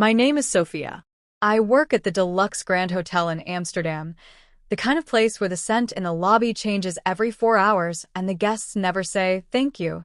My name is Sophia. I work at the Deluxe Grand Hotel in Amsterdam, the kind of place where the scent in the lobby changes every 4 hours and the guests never say thank you.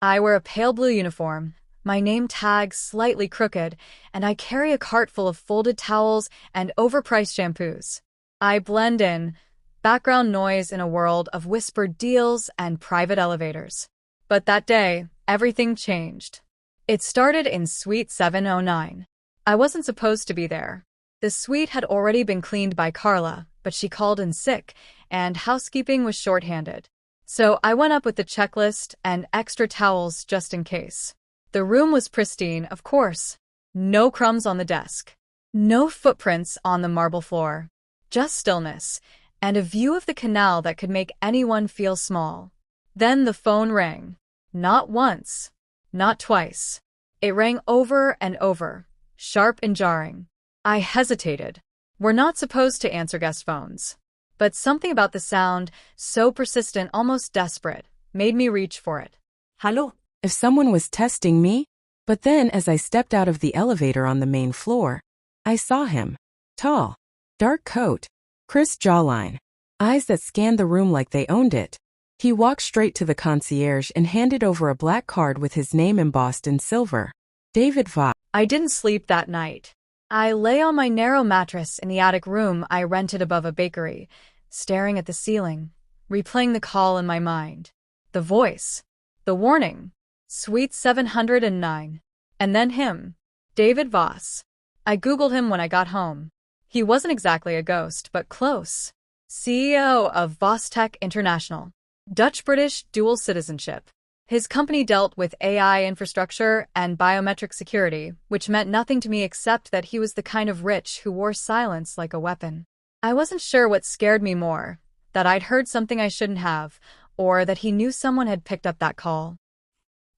I wear a pale blue uniform, my name tag slightly crooked, and I carry a cart full of folded towels and overpriced shampoos. I blend in, background noise in a world of whispered deals and private elevators. But that day, everything changed. It started in Suite 709. I wasn't supposed to be there. The suite had already been cleaned by Carla, but she called in sick, and housekeeping was shorthanded. So I went up with the checklist and extra towels just in case. The room was pristine, of course. No crumbs on the desk. No footprints on the marble floor. Just stillness, and a view of the canal that could make anyone feel small. Then the phone rang. Not once. Not twice. It rang over and over, sharp and jarring. I hesitated. We're not supposed to answer guest phones. But something about the sound, so persistent, almost desperate, made me reach for it. Hello. If someone was testing me? But then as I stepped out of the elevator on the main floor, I saw him. Tall. Dark coat. Crisp jawline. Eyes that scanned the room like they owned it. He walked straight to the concierge and handed over a black card with his name embossed in silver. David Voss. I didn't sleep that night. I lay on my narrow mattress in the attic room I rented above a bakery, staring at the ceiling, replaying the call in my mind. The voice. The warning. Suite 709. And then him. David Voss. I Googled him when I got home. He wasn't exactly a ghost, but close. CEO of Voss Tech International. Dutch-British dual citizenship. His company dealt with AI infrastructure and biometric security, which meant nothing to me except that he was the kind of rich who wore silence like a weapon. I wasn't sure what scared me more, that I'd heard something I shouldn't have, or that he knew someone had picked up that call.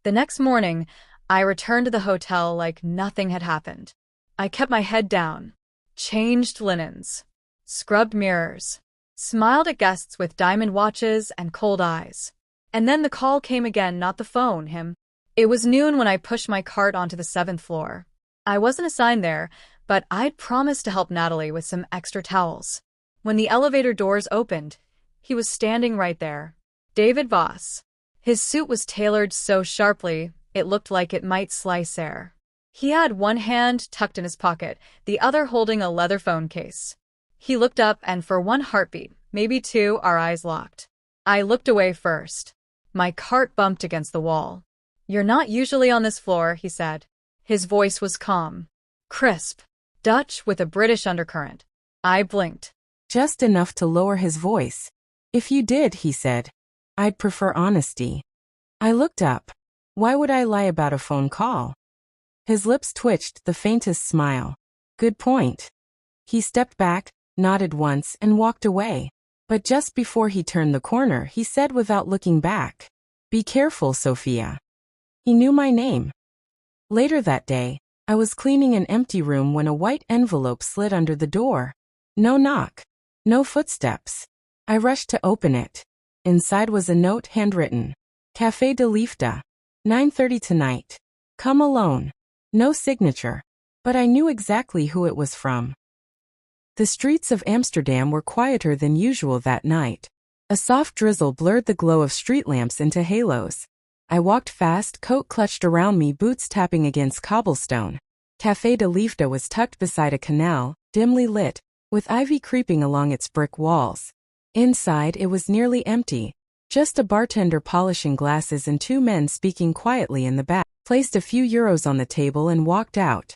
The next morning, I returned to the hotel like nothing had happened. I kept my head down, changed linens, scrubbed mirrors, smiled at guests with diamond watches and cold eyes. And then the call came again, not the phone, him. It was noon when I pushed my cart onto the 7th floor. I wasn't assigned there, but I'd promised to help Natalie with some extra towels. When the elevator doors opened, he was standing right there. David Voss. His suit was tailored so sharply, it looked like it might slice air. He had one hand tucked in his pocket, the other holding a leather phone case. He looked up, and for one heartbeat, maybe two, our eyes locked. I looked away first. My cart bumped against the wall. "You're not usually on this floor," he said. His voice was calm, crisp, Dutch with a British undercurrent. I blinked. Just enough to lower his voice. "If you did," he said, "I'd prefer honesty." I looked up. Why would I lie about a phone call? His lips twitched the faintest smile. Good point. He stepped back, nodded once, and walked away. But just before he turned the corner, he said without looking back, "Be careful, Sophia." He knew my name. Later that day, I was cleaning an empty room when a white envelope slid under the door. No knock. No footsteps. I rushed to open it. Inside was a note handwritten. Café de Liefde. 9:30 tonight. Come alone. No signature. But I knew exactly who it was from. The streets of Amsterdam were quieter than usual that night. A soft drizzle blurred the glow of street lamps into halos. I walked fast, coat clutched around me, boots tapping against cobblestone. Café de Liefde was tucked beside a canal, dimly lit, with ivy creeping along its brick walls. Inside, it was nearly empty. Just a bartender polishing glasses and two men speaking quietly in the back. Placed a few euros on the table and walked out.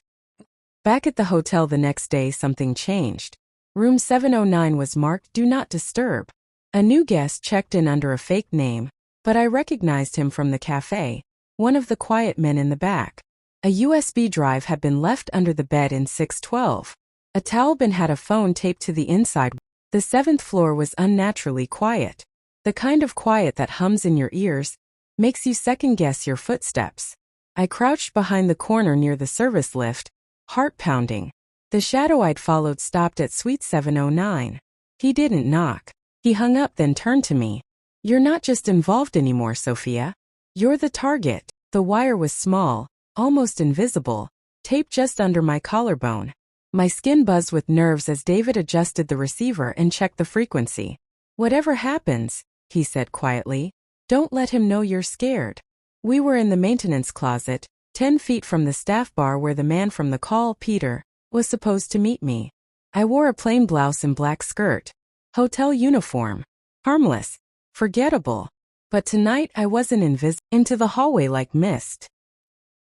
Back at the hotel the next day, something changed. Room 709 was marked Do Not Disturb. A new guest checked in under a fake name, but I recognized him from the cafe, one of the quiet men in the back. A USB drive had been left under the bed in 612. A towel bin had a phone taped to the inside. The 7th floor was unnaturally quiet. The kind of quiet that hums in your ears, makes you second-guess your footsteps. I crouched behind the corner near the service lift, heart pounding. The shadow I'd followed stopped at Suite 709. He didn't knock. He hung up, then turned to me. "You're not just involved anymore, Sophia. You're the target." The wire was small, almost invisible, taped just under my collarbone. My skin buzzed with nerves as David adjusted the receiver and checked the frequency. "Whatever happens," he said quietly, "don't let him know you're scared." We were in the maintenance closet, 10 feet from the staff bar where the man from the call, Peter, was supposed to meet me. I wore a plain blouse and black skirt. Hotel uniform. Harmless. Forgettable. But tonight I wasn't invisible into the hallway like mist.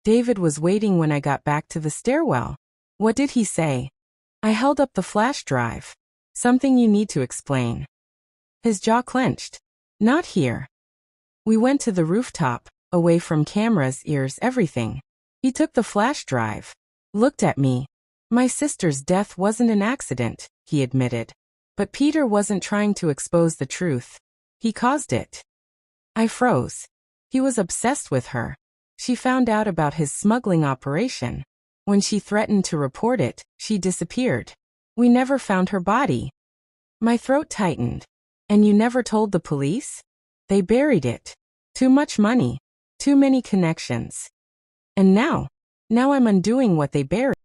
David was waiting when I got back to the stairwell. "What did he say?" I held up the flash drive. "Something you need to explain." His jaw clenched. "Not here." We went to the rooftop, away from cameras, ears, everything. He took the flash drive. Looked at me. "My sister's death wasn't an accident," he admitted. "But Peter wasn't trying to expose the truth. He caused it." I froze. He was obsessed with her. She found out about his smuggling operation. When she threatened to report it, she disappeared. We never found her body. My throat tightened. "And you never told the police?" "They buried it. Too much money. Too many connections. And now I'm undoing what they buried."